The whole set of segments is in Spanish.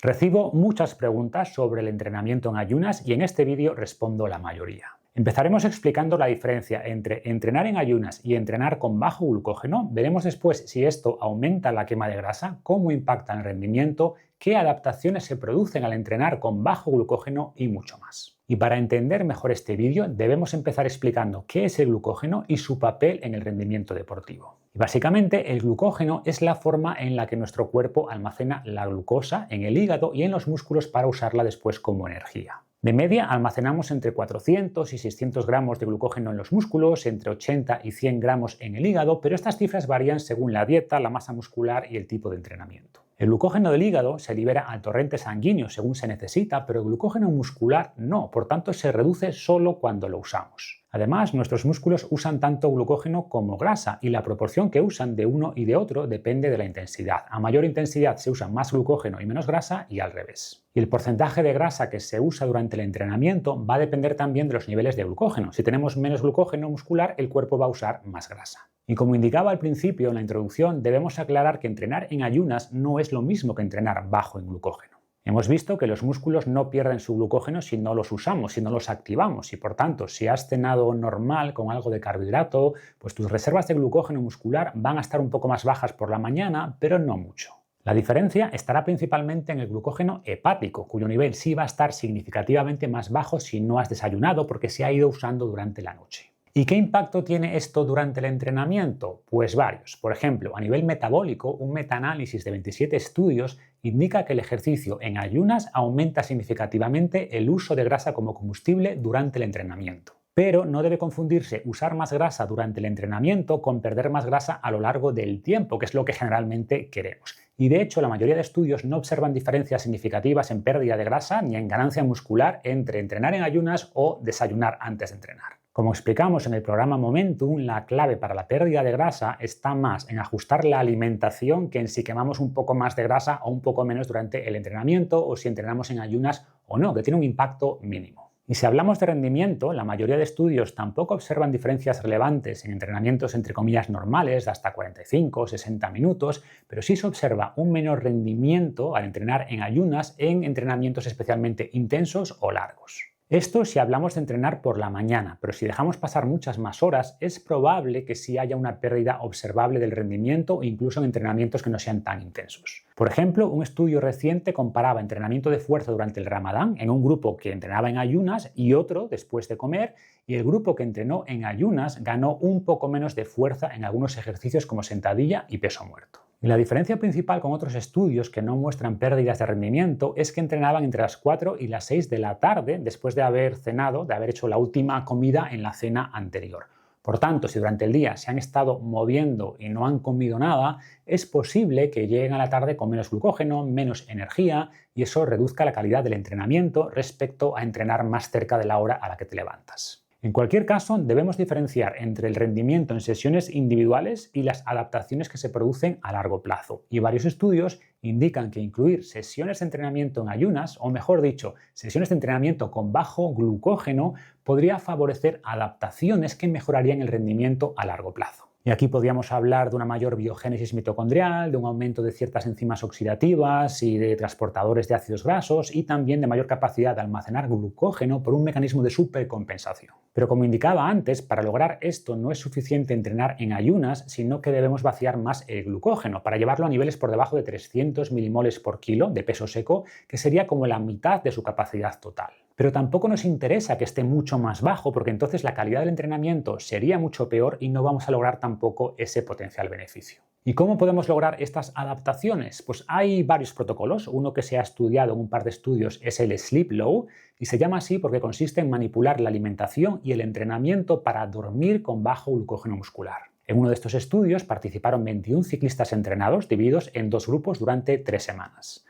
Recibo muchas preguntas sobre el entrenamiento en ayunas y en este vídeo respondo la mayoría. Empezaremos explicando la diferencia entre entrenar en ayunas y entrenar con bajo glucógeno. Veremos después si esto aumenta la quema de grasa, cómo impacta en el rendimiento, qué adaptaciones se producen al entrenar con bajo glucógeno y mucho más. Y para entender mejor este vídeo debemos empezar explicando qué es el glucógeno y su papel en el rendimiento deportivo. Y básicamente el glucógeno es la forma en la que nuestro cuerpo almacena la glucosa en el hígado y en los músculos para usarla después como energía. De media almacenamos entre 400 y 600 gramos de glucógeno en los músculos, entre 80 y 100 gramos en el hígado, pero estas cifras varían según la dieta, la masa muscular y el tipo de entrenamiento. El glucógeno del hígado se libera al torrente sanguíneo según se necesita, pero el glucógeno muscular no, por tanto se reduce solo cuando lo usamos. Además, nuestros músculos usan tanto glucógeno como grasa y la proporción que usan de uno y de otro depende de la intensidad. A mayor intensidad se usa más glucógeno y menos grasa y al revés. Y el porcentaje de grasa que se usa durante el entrenamiento va a depender también de los niveles de glucógeno. Si tenemos menos glucógeno muscular, el cuerpo va a usar más grasa. Y como indicaba al principio en la introducción, debemos aclarar que entrenar en ayunas no es lo mismo que entrenar bajo en glucógeno. Hemos visto que los músculos no pierden su glucógeno si no los usamos, si no los activamos y por tanto si has cenado normal con algo de carbohidrato, pues tus reservas de glucógeno muscular van a estar un poco más bajas por la mañana, pero no mucho. La diferencia estará principalmente en el glucógeno hepático, cuyo nivel sí va a estar significativamente más bajo si no has desayunado porque se ha ido usando durante la noche. ¿Y qué impacto tiene esto durante el entrenamiento? Pues varios. Por ejemplo, a nivel metabólico, un metaanálisis de 27 estudios indica que el ejercicio en ayunas aumenta significativamente el uso de grasa como combustible durante el entrenamiento. Pero no debe confundirse usar más grasa durante el entrenamiento con perder más grasa a lo largo del tiempo, que es lo que generalmente queremos. Y de hecho, la mayoría de estudios no observan diferencias significativas en pérdida de grasa ni en ganancia muscular entre entrenar en ayunas o desayunar antes de entrenar. Como explicamos en el programa Momentum, la clave para la pérdida de grasa está más en ajustar la alimentación que en si quemamos un poco más de grasa o un poco menos durante el entrenamiento o si entrenamos en ayunas o no, que tiene un impacto mínimo. Y si hablamos de rendimiento, la mayoría de estudios tampoco observan diferencias relevantes en entrenamientos entre comillas normales de hasta 45 o 60 minutos, pero sí se observa un menor rendimiento al entrenar en ayunas en entrenamientos especialmente intensos o largos. Esto si hablamos de entrenar por la mañana, pero si dejamos pasar muchas más horas, es probable que sí haya una pérdida observable del rendimiento, incluso en entrenamientos que no sean tan intensos. Por ejemplo, un estudio reciente comparaba entrenamiento de fuerza durante el Ramadán en un grupo que entrenaba en ayunas y otro después de comer, y el grupo que entrenó en ayunas ganó un poco menos de fuerza en algunos ejercicios como sentadilla y peso muerto. Y la diferencia principal con otros estudios que no muestran pérdidas de rendimiento es que entrenaban entre las 4 y las 6 de la tarde después de haber cenado, de haber hecho la última comida en la cena anterior. Por tanto, si durante el día se han estado moviendo y no han comido nada, es posible que lleguen a la tarde con menos glucógeno, menos energía y eso reduzca la calidad del entrenamiento respecto a entrenar más cerca de la hora a la que te levantas. En cualquier caso, debemos diferenciar entre el rendimiento en sesiones individuales y las adaptaciones que se producen a largo plazo. Y varios estudios indican que incluir sesiones de entrenamiento en ayunas, o mejor dicho, sesiones de entrenamiento con bajo glucógeno, podría favorecer adaptaciones que mejorarían el rendimiento a largo plazo. Y aquí podríamos hablar de una mayor biogénesis mitocondrial, de un aumento de ciertas enzimas oxidativas y de transportadores de ácidos grasos y también de mayor capacidad de almacenar glucógeno por un mecanismo de supercompensación. Pero como indicaba antes, para lograr esto no es suficiente entrenar en ayunas, sino que debemos vaciar más el glucógeno para llevarlo a niveles por debajo de 300 milimoles por kilo de peso seco, que sería como la mitad de su capacidad total. Pero tampoco nos interesa que esté mucho más bajo porque entonces la calidad del entrenamiento sería mucho peor y no vamos a lograr tampoco ese potencial beneficio. ¿Y cómo podemos lograr estas adaptaciones? Pues hay varios protocolos. Uno que se ha estudiado en un par de estudios es el Sleep Low y se llama así porque consiste en manipular la alimentación y el entrenamiento para dormir con bajo glucógeno muscular. En uno de estos estudios participaron 21 ciclistas entrenados divididos en dos grupos durante 3 semanas.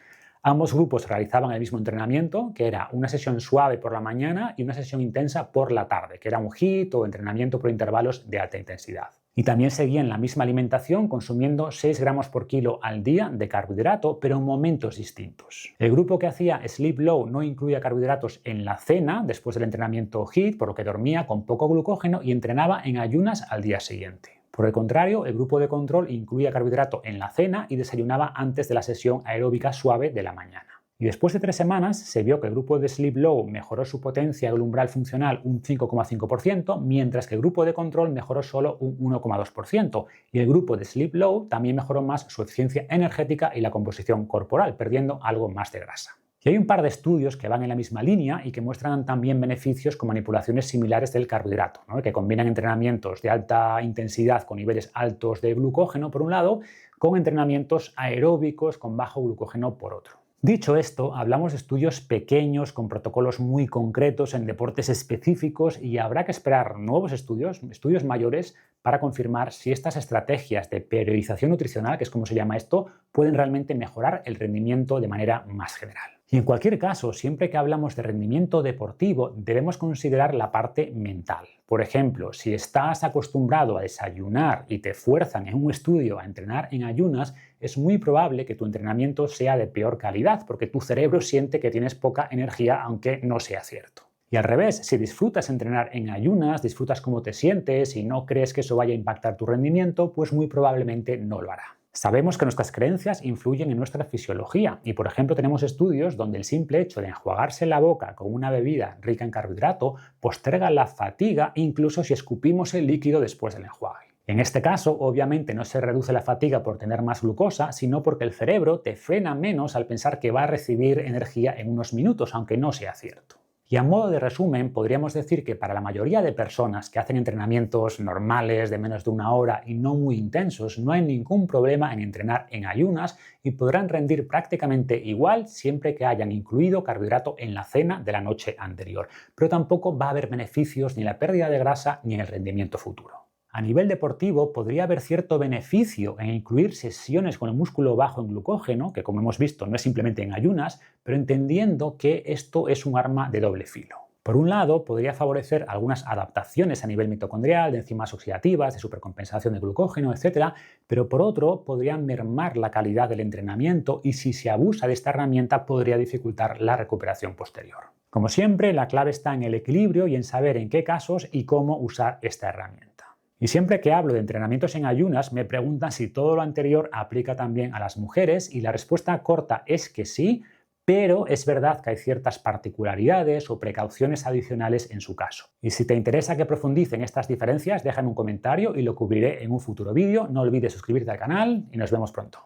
Ambos grupos realizaban el mismo entrenamiento, que era una sesión suave por la mañana y una sesión intensa por la tarde, que era un HIIT o entrenamiento por intervalos de alta intensidad. Y también seguían la misma alimentación consumiendo 6 gramos por kilo al día de carbohidrato, pero en momentos distintos. El grupo que hacía Sleep Low no incluía carbohidratos en la cena después del entrenamiento HIIT, por lo que dormía con poco glucógeno y entrenaba en ayunas al día siguiente. Por el contrario, el grupo de control incluía carbohidrato en la cena y desayunaba antes de la sesión aeróbica suave de la mañana. Y después de 3 semanas se vio que el grupo de Sleep Low mejoró su potencia del umbral funcional un 5,5%, mientras que el grupo de control mejoró solo un 1,2%. Y el grupo de Sleep Low también mejoró más su eficiencia energética y la composición corporal, perdiendo algo más de grasa. Y hay un par de estudios que van en la misma línea y que muestran también beneficios con manipulaciones similares del carbohidrato, ¿no? Que combinan entrenamientos de alta intensidad con niveles altos de glucógeno por un lado, con entrenamientos aeróbicos con bajo glucógeno por otro. Dicho esto, hablamos de estudios pequeños con protocolos muy concretos en deportes específicos y habrá que esperar nuevos estudios mayores para confirmar si estas estrategias de periodización nutricional, que es como se llama esto, pueden realmente mejorar el rendimiento de manera más general. Y en cualquier caso, siempre que hablamos de rendimiento deportivo, debemos considerar la parte mental. Por ejemplo, si estás acostumbrado a desayunar y te fuerzan en un estudio a entrenar en ayunas, es muy probable que tu entrenamiento sea de peor calidad, porque tu cerebro siente que tienes poca energía, aunque no sea cierto. Y al revés, si disfrutas entrenar en ayunas, disfrutas cómo te sientes y no crees que eso vaya a impactar tu rendimiento, pues muy probablemente no lo hará. Sabemos que nuestras creencias influyen en nuestra fisiología y, por ejemplo, tenemos estudios donde el simple hecho de enjuagarse la boca con una bebida rica en carbohidrato posterga la fatiga incluso si escupimos el líquido después del enjuague. En este caso, obviamente, no se reduce la fatiga por tener más glucosa, sino porque el cerebro te frena menos al pensar que va a recibir energía en unos minutos, aunque no sea cierto. Y a modo de resumen, podríamos decir que para la mayoría de personas que hacen entrenamientos normales de menos de 1 hora y no muy intensos, no hay ningún problema en entrenar en ayunas y podrán rendir prácticamente igual siempre que hayan incluido carbohidrato en la cena de la noche anterior. Pero tampoco va a haber beneficios ni en la pérdida de grasa ni en el rendimiento futuro. A nivel deportivo, podría haber cierto beneficio en incluir sesiones con el músculo bajo en glucógeno, que como hemos visto no es simplemente en ayunas, pero entendiendo que esto es un arma de doble filo. Por un lado, podría favorecer algunas adaptaciones a nivel mitocondrial, de enzimas oxidativas, de supercompensación de glucógeno, etc., pero por otro, podría mermar la calidad del entrenamiento y si se abusa de esta herramienta podría dificultar la recuperación posterior. Como siempre, la clave está en el equilibrio y en saber en qué casos y cómo usar esta herramienta. Y siempre que hablo de entrenamientos en ayunas me preguntan si todo lo anterior aplica también a las mujeres y la respuesta corta es que sí, pero es verdad que hay ciertas particularidades o precauciones adicionales en su caso. Y si te interesa que profundice en estas diferencias, déjame un comentario y lo cubriré en un futuro vídeo. No olvides suscribirte al canal y nos vemos pronto.